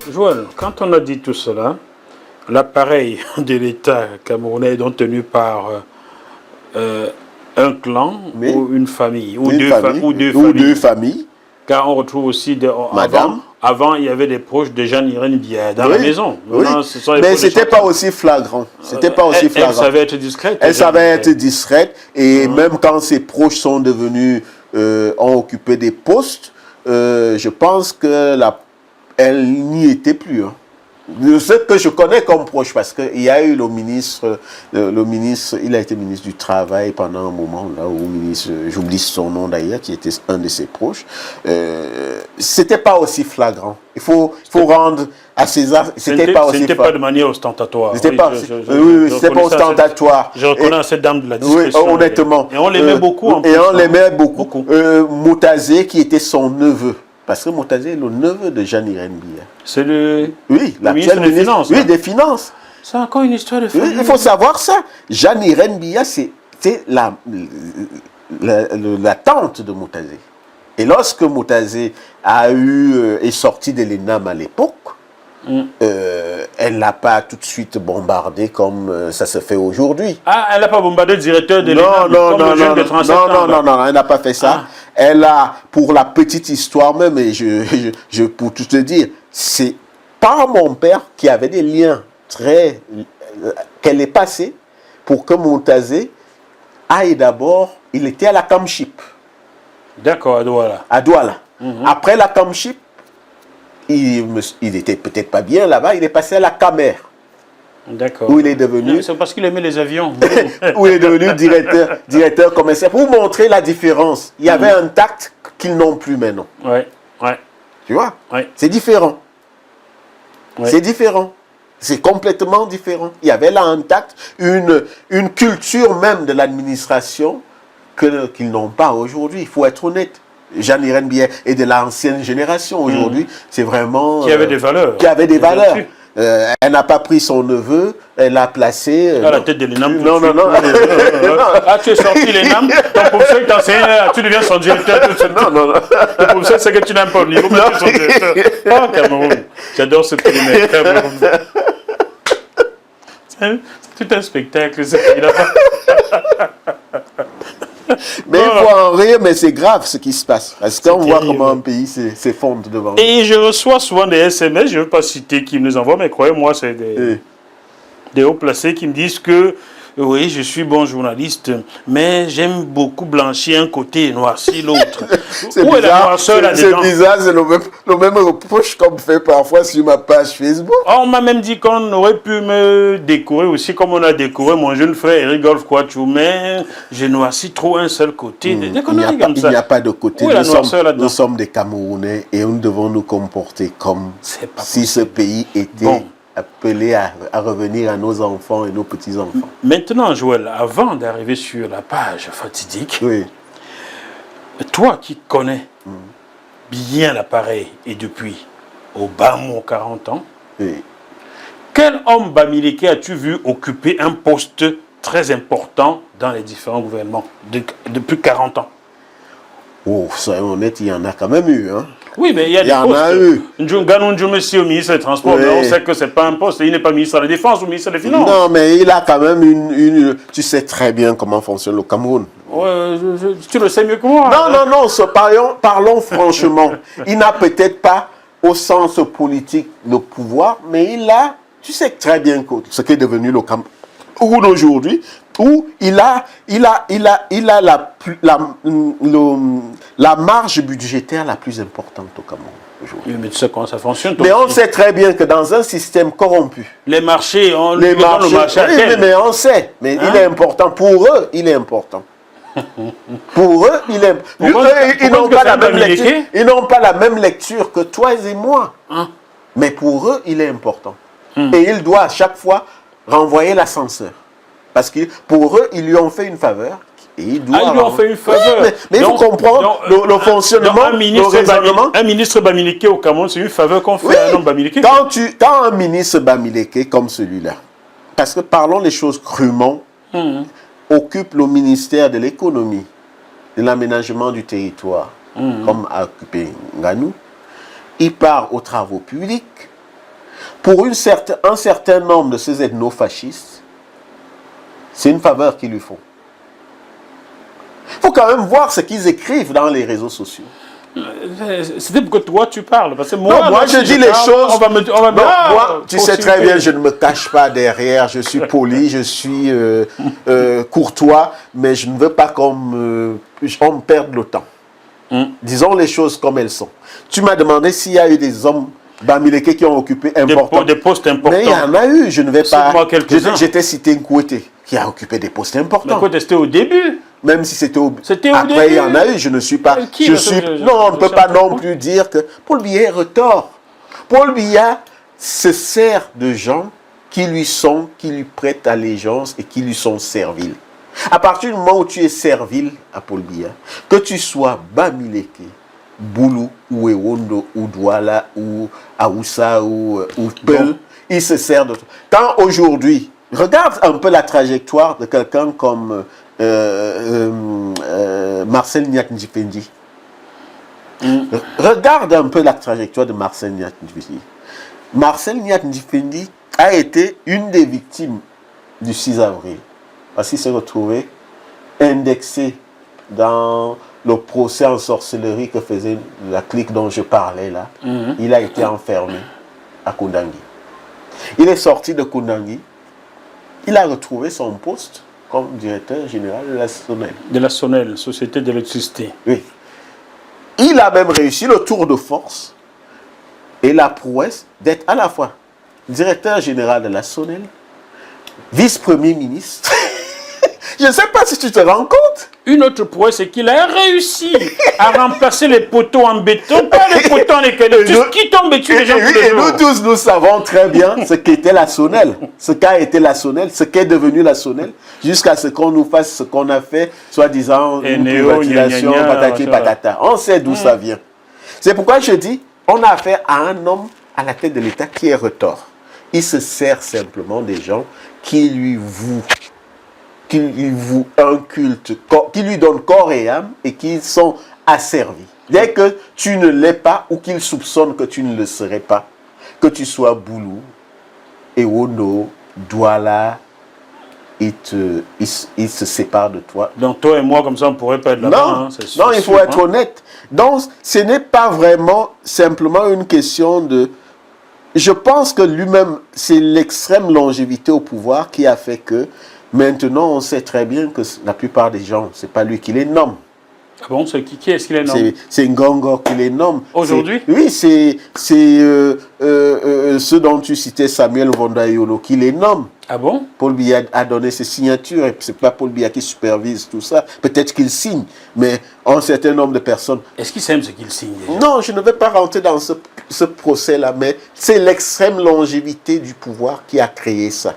Joël, quand on a dit tout cela, l'appareil de l'État camerounais est donc tenu par un clan ou une famille, ou deux familles. Car on retrouve aussi, avant, il y avait des proches de Jeanne-Irène Biya dans la maison. Maintenant, mais ce n'était pas aussi flagrant. Elle savait être discrète. Elle savait être discrète. Et même quand ses proches sont devenus, ont occupé des postes, je pense que elle n'y était plus. Hein. De ce que je connais comme proche, parce qu'il y a eu le ministre, il a été ministre du Travail pendant un moment, là, ou ministre, j'oublie son nom d'ailleurs, qui était un de ses proches. C'était pas aussi flagrant. Il faut rendre à César, c'était pas aussi flagrant. C'était pas de manière ostentatoire. C'était pas ostentatoire. Je reconnais cette dame de la discrétion. Oui, honnêtement. Et on l'aimait beaucoup en plus. Et on l'aimait beaucoup. Moutazé, qui était son neveu. Parce que Moutazé est le neveu de Jeanne-Irène Biya. C'est le ministre des Finances. Oui, des Finances. C'est encore une histoire de famille. Il faut savoir ça. Jeanne-Irène Biya, c'est la tante de Moutazé. Et lorsque Moutazé est sorti de l'ENAM à l'époque, elle n'a pas tout de suite bombardé comme ça se fait aujourd'hui. Ah, elle n'a pas bombardé le directeur de l'ENAM non, elle n'a pas fait ça. Elle a, pour la petite histoire même, et pour tout te dire, c'est par mon père qui avait des liens qu'elle est passée pour que Moutazé aille d'abord, il était à la Camship. D'accord, à Douala. À Douala. Après la Camship, il n'était peut-être pas bien là-bas, il est passé à la Camer. D'accord. Où il est devenu... C'est parce qu'il aimait les avions. Où il est devenu directeur commercial. Pour montrer la différence. Il y avait un tact qu'ils n'ont plus maintenant. Ouais. Tu vois? Ouais. C'est différent. Ouais. C'est différent. C'est complètement différent. Il y avait là un tact, une culture même de l'administration qu'ils n'ont pas aujourd'hui. Il faut être honnête. Jeanne-Irène Biya est de l'ancienne génération. Aujourd'hui, c'est vraiment... Qui avait des valeurs. Qui avait des valeurs. Elle n'a pas pris son neveu, elle l'a placé... à la tête de l'ENAM. Non. Ah, tu es sorti l'ENAM, ton professeur t'enseigne, tu deviens son directeur. Non. Le professeur, c'est que tu n'aimes pas au niveau, mais tu es son directeur. Oh, Cameroun. J'adore ce pays, Cameroun. C'est tout un spectacle, ce pays-là. Mais il faut en rire, mais c'est grave ce qui se passe. Parce qu'on voit comment un pays s'effondre devant nous. Et je reçois souvent des SMS, je ne veux pas citer qui me les envoie, mais croyez-moi, c'est des hauts placés qui me disent que oui, je suis bon journaliste, mais j'aime beaucoup blanchir un côté et noircir l'autre. Où est la noirceur là-dedans? C'est bizarre, c'est le même reproche qu'on me fait parfois sur ma page Facebook. On m'a même dit qu'on aurait pu me décorer aussi, comme on a décoré mon jeune frère Eric Golf Quachou, mais je noircis trop un seul côté. Il n'y a pas de côté. Nous sommes des Camerounais et nous devons nous comporter comme si ce pays était... appelé à revenir à nos enfants et nos petits-enfants. Maintenant, Joël, avant d'arriver sur la page fatidique, toi qui connais bien l'appareil et depuis au bas mot 40 ans, quel homme bamileke as-tu vu occuper un poste très important dans les différents gouvernements depuis 40 ans? Oh, soyons honnêtes, il y en a quand même eu, hein. Oui, mais il y a des postes. Ganou Ndjoumé, au ministre des Transports, mais on sait que ce n'est pas un poste. Il n'est pas ministre de la Défense ou ministre des Finances. Non, mais il a quand même tu sais très bien comment fonctionne le Cameroun. Ouais, tu le sais mieux que moi. Non, parlons franchement. Il n'a peut-être pas, au sens politique, le pouvoir, mais tu sais très bien ce qu'est devenu le Cameroun aujourd'hui, où il a la marge budgétaire la plus importante au Cameroun aujourd'hui. Mais tu sais comment ça fonctionne. Mais on sait très bien que dans un système corrompu... Les marchés, mais on sait. Mais il est important. Pour eux, il est important. Pour eux, ils n'ont pas la même lecture. Ils n'ont pas la même lecture que toi et moi. Mais pour eux, il est important. Et il doit à chaque fois renvoyer l'ascenseur. Parce que pour eux, ils lui ont fait une faveur. Et ils lui ont fait une faveur. Mais il faut comprendre le fonctionnement, un ministre bamileke au Cameroun, c'est une faveur qu'on fait à un homme bamileke. Quand un ministre bamileke comme celui-là, parce que parlons les choses crûment, occupe le ministère de l'économie, de l'aménagement du territoire, comme a occupé Nganou, il part aux travaux publics, Pour un certain nombre de ces ethnofascistes, c'est une faveur qu'ils lui font. Il faut quand même voir ce qu'ils écrivent dans les réseaux sociaux. C'était pour que toi tu parles. Parce que moi, non, moi je dis les choses. Moi, tu sais très bien, je ne me cache pas derrière. Je suis poli, je suis courtois, mais je ne veux pas qu'on me perde le temps. Disons les choses comme elles sont. Tu m'as demandé s'il y a eu des hommes Bamileke qui ont occupé des postes importants. Mais il y en a eu, je ne vais pas. J'étais cité Nkouete qui a occupé des postes importants. Mais c'était au début. Même si c'était au début. Après, il y en a eu, je ne suis pas. Non, on ne peut pas non plus dire que Paul Biya est retort. Paul Biya se sert de gens qui lui prêtent allégeance et qui lui sont serviles. À partir du moment où tu es servile à Paul Biya, que tu sois Bamileke, Boulou, ou Ewondo, ou Douala, ou Aoussa, ou Peul, il se sert de toi. Quand aujourd'hui, regarde un peu la trajectoire de quelqu'un comme Marcel Niak Ndjifendi. Regarde un peu la trajectoire de Marcel Niak Ndjifendi. Marcel Niak Ndjifendi a été une des victimes du 6 avril. Parce qu'il s'est retrouvé indexé dans le procès en sorcellerie que faisait la clique dont je parlais là. Il a été enfermé à Koundangui. Il est sorti de Koundangui. Il a retrouvé son poste comme directeur général de la SONEL. De la SONEL, Société d'électricité. Oui. Il a même réussi le tour de force et la prouesse d'être à la fois directeur général de la SONEL, vice-premier ministre. Je ne sais pas si tu te rends compte. Une autre prouesse, c'est qu'il a réussi à remplacer les poteaux en béton, pas les poteaux en équilibre. Tout ce qui tombe dessus, les gens et nous tous, nous savons très bien ce qu'était la SONEL, ce qu'a été la SONEL, ce qu'est devenu la SONEL, jusqu'à ce qu'on nous fasse ce qu'on a fait, soi-disant une privatisation, patati patata. On sait d'où ça vient. C'est pourquoi je dis, on a affaire à un homme à la tête de l'État qui est retors. Il se sert simplement des gens qui lui vouent un culte, qui lui donnent corps et âme et qui sont asservis. Dès que tu ne l'es pas ou qu'ils soupçonnent que tu ne le serais pas, que tu sois Boulou, Ewondo, Douala, il se sépare de toi. Donc toi et moi, comme ça, on ne pourrait pas être là-bas. Non, non, il faut être honnête. Donc, ce n'est pas vraiment simplement une question de... Je pense que lui-même, c'est l'extrême longévité au pouvoir qui a fait que maintenant, on sait très bien que la plupart des gens, ce n'est pas lui qui les nomme. Ah bon, c'est qui est-ce qui les nomme? C'est Ngongo qui les nomme. Aujourd'hui? Oui, c'est ceux dont tu citais, Samuel Vondayolo, qui les nomme. Ah bon? Paul Biya a donné ses signatures, et ce n'est pas Paul Biya qui supervise tout ça. Peut-être qu'il signe, mais un certain nombre de personnes... Est-ce qu'il sait ce qu'il signe déjà? Non, je ne vais pas rentrer dans ce procès-là, mais c'est l'extrême longévité du pouvoir qui a créé ça.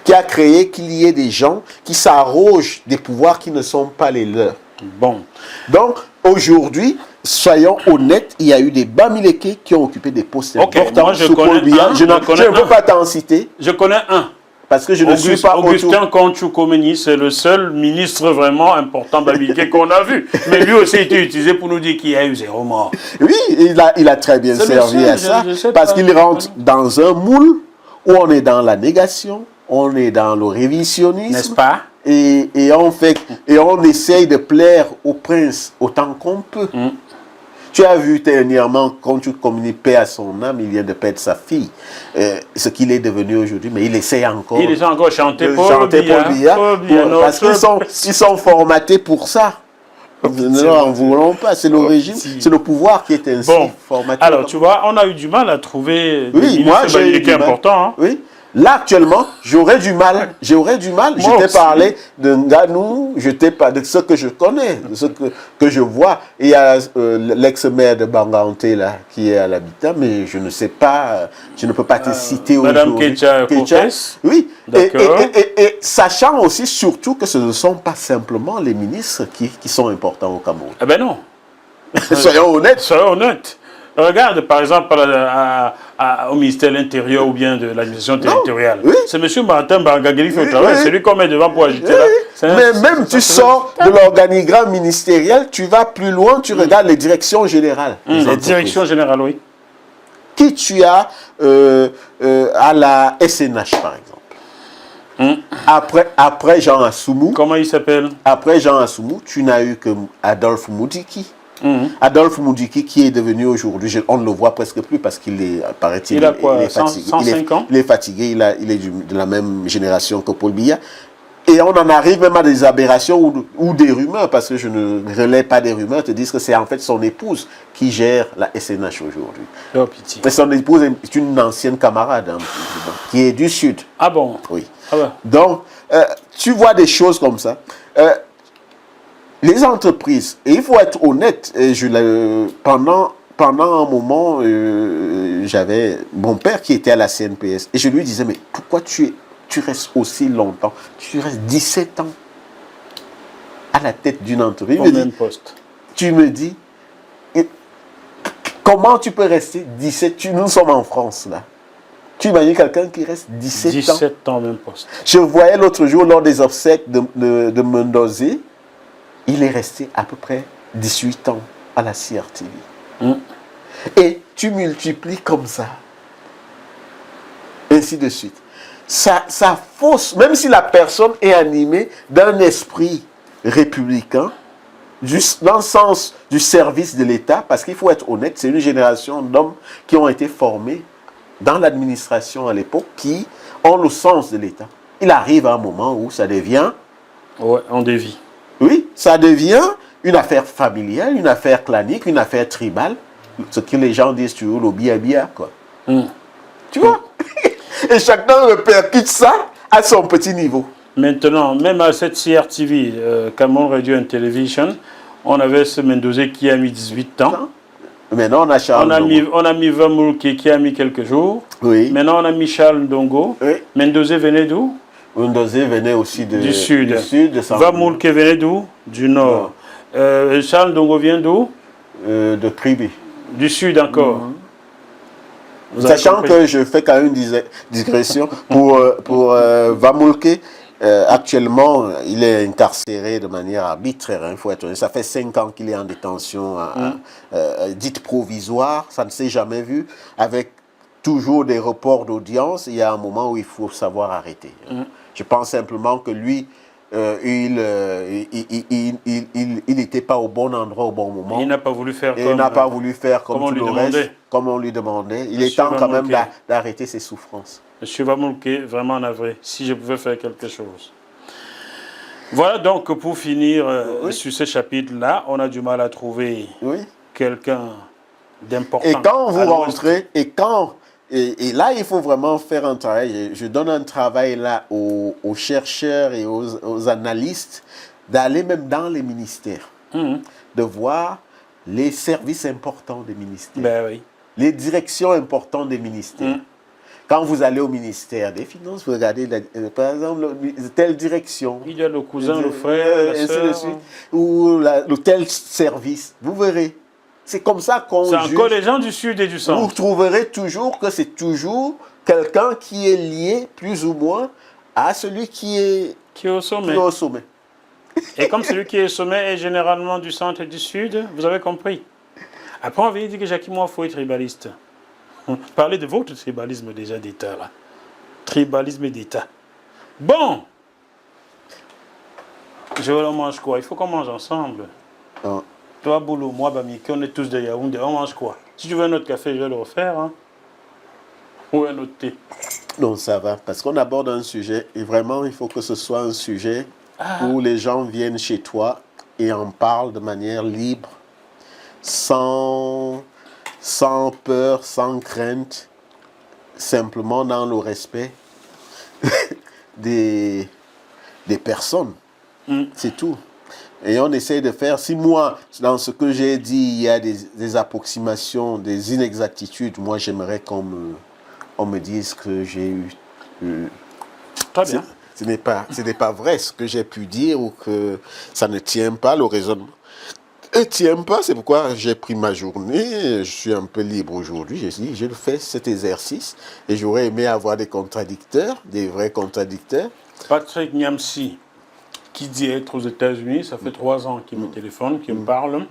Qui a créé qu'il y ait des gens qui s'arrogent des pouvoirs qui ne sont pas les leurs. Bon. Donc, aujourd'hui, soyons honnêtes, il y a eu des Bamileke qui ont occupé des postes importants. Moi, je ne peux pas t'en citer. Je connais un. Parce que je ne suis pas Augustin Kontchoukomeni, c'est le seul ministre vraiment important Bamileke qu'on a vu. Mais lui aussi a été utilisé pour nous dire qu'il y a eu zéro mort. Oui, il a très bien servi à ça. Parce qu'il rentre dans un moule où on est dans la négation, on est dans le révisionnisme. N'est-ce pas? Et on essaye de plaire au prince autant qu'on peut. Tu as vu dernièrement, quand tu communiques paix à son âme, il vient de perdre sa fille. Ce qu'il est devenu aujourd'hui, mais il essaie encore. Il essaie encore de chanter Paul Biya. Parce qu'ils sont formatés pour ça. Nous n'en voulons pas. C'est le régime, c'est le pouvoir qui est ainsi formaté. Alors, tu vois, on a eu du mal à trouver des ministres importants. Hein. Oui. Là, actuellement, j'aurais du mal. Je t'ai parlé de Nganou, je t'ai parlé de ce que je connais, de ce que je vois. Et il y a l'ex-maire de Banganté, là, qui est à l'habitat, mais je ne sais pas, je ne peux pas te citer aujourd'hui. Madame Ketia. Oui. Et sachant aussi, surtout, que ce ne sont pas simplement les ministres qui sont importants au Cameroun. Eh ben non. Soyons honnêtes. Soyons honnêtes. Regarde, par exemple, au ministère de l'Intérieur ou bien de l'administration territoriale. Oui. C'est M. Martin Bargageli qui fait le travail. C'est lui qu'on met devant pour agiter là. Mais même tu sors de l'organigramme ministériel, tu vas plus loin, tu regardes les directions générales. Les directions générales, oui. Qui tu as à la SNH, par exemple? Après Jean Assoumou. Comment il s'appelle? Après Jean Assoumou, tu n'as eu que Adolphe Moudiki. Adolphe Moudiki qui est devenu aujourd'hui, on ne le voit presque plus parce qu'il est, paraît-il, il a quoi, il est fatigué. 105 ans? Il est fatigué, il est de la même génération que Paul Biya. Et on en arrive même à des aberrations ou des rumeurs, parce que je ne relais pas des rumeurs, te disent que c'est en fait son épouse qui gère la SNH aujourd'hui. Oh, pitié. Mais son épouse est une ancienne camarade, hein, qui est du Sud. Ah bon? Oui. Ah ben. Donc, tu vois des choses comme ça. Les entreprises, et il faut être honnête, et pendant un moment, j'avais mon père qui était à la CNPS, et je lui disais, mais pourquoi tu restes aussi longtemps? Tu restes 17 ans à la tête d'une entreprise. Au même poste. Tu me dis, comment tu peux rester 17 ans? Nous sommes en France, là. Tu imagines quelqu'un qui reste 17 ans au même poste. Je voyais l'autre jour, lors des obsèques de Mendozé, il est resté à peu près 18 ans à la CRTV. Et tu multiplies comme ça. Ainsi de suite. Ça fausse, même si la personne est animée d'un esprit républicain, juste dans le sens du service de l'État, parce qu'il faut être honnête, c'est une génération d'hommes qui ont été formés dans l'administration à l'époque, qui ont le sens de l'État. Il arrive à un moment où ça devient... Ouais, on dévie. Oui, ça devient une affaire familiale, une affaire clanique, une affaire tribale. Ce que les gens disent toujours, le bia-bia, quoi. Tu vois? Et chacun répercute ça à son petit niveau. Maintenant, même à cette CRTV, Cameroun Radio and Television, on avait ce Mendozé qui a mis 18 ans. Maintenant, on a Charles Ndongo. On a mis Vamoulke qui a mis quelques jours. Oui. Maintenant, on a mis Charles Ndongo. Oui. Mendozé venait d'où? Mendozé venait aussi du Sud. De Vamoulke venait d'où? Du Nord. Charles Ndongo vient d'où? De Kribi. Du Sud encore. Sachant que je fais quand même une digression pour Vamoulke. Actuellement, il est incarcéré de manière arbitraire, il faut être honnête. Ça fait 5 ans qu'il est en détention dite provisoire, ça ne s'est jamais vu, avec toujours des reports d'audience. Il y a un moment où il faut savoir arrêter. Je pense simplement que lui, il n'était pas au bon endroit au bon moment. Il n'a pas voulu faire comme tout le reste, comme on lui demandait. Il est temps quand même d'arrêter ses souffrances. Monsieur Vamoulke, vraiment navré, si je pouvais faire quelque chose. Voilà donc pour finir sur ce chapitre-là, on a du mal à trouver quelqu'un d'important. Et quand vous rentrez, et là il faut vraiment faire un travail, je donne un travail là aux chercheurs et aux analystes, d'aller même dans les ministères, de voir les services importants des ministères, les directions importantes des ministères. Quand vous allez au ministère des Finances, vous regardez, par exemple, telle direction. Il y a le cousin, le frère, la sœur. Ou le tel service. Vous verrez. C'est comme ça qu'on juge. C'est encore les gens du Sud et du Centre. Vous trouverez toujours que c'est toujours quelqu'un qui est lié, plus ou moins, à celui qui est au sommet. Et comme celui qui est au sommet est généralement du Centre et du Sud, vous avez compris. Après, on avait dit que Jackie Moifou est tribaliste. Parlez de votre tribalisme déjà d'État, là. Tribalisme d'État. Bon. On mange quoi? Il faut qu'on mange ensemble. Toi, Boulou, moi, Bamiki, on est tous de Yaoundé. On mange quoi? Si tu veux un autre café, je vais le refaire. Hein? Ou un autre thé. Non, ça va. Parce qu'on aborde un sujet. Et vraiment, il faut que ce soit un sujet où les gens viennent chez toi et en parlent de manière libre, sans peur, sans crainte, simplement dans le respect des personnes. C'est tout. Et on essaie de faire, si moi, dans ce que j'ai dit, il y a des approximations, des inexactitudes, moi j'aimerais qu'on me dise que j'ai eu... Très bien. Ce n'est pas vrai ce que j'ai pu dire ou que ça ne tient pas, le raisonnement. Et tient pas, c'est pourquoi j'ai pris ma journée, je suis un peu libre aujourd'hui, j'ai dit, je fais cet exercice et j'aurais aimé avoir des contradicteurs, des vrais contradicteurs. Patrick Niamsi, qui dit être aux États-Unis, ça fait 3 ans qu'il me téléphone, qu'il me parle,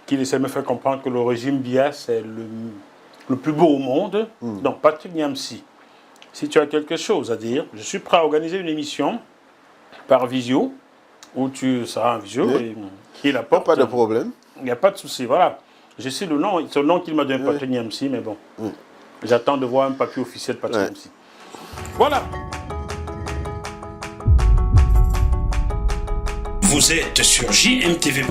qu'il essaie de me faire comprendre que le régime Biya, c'est le plus beau au monde. Donc, Patrick Niamsi, si tu as quelque chose à dire, je suis prêt à organiser une émission par visio, où tu seras en visio, et qui est la porte. Pas de problème. Il n'y a pas de souci, voilà. Je sais le nom, c'est le nom qu'il m'a donné, Patrick Niamsi, mais bon. J'attends de voir un papier officiel de Patrick Niamsi. Voilà. Vous êtes sur JMTV+.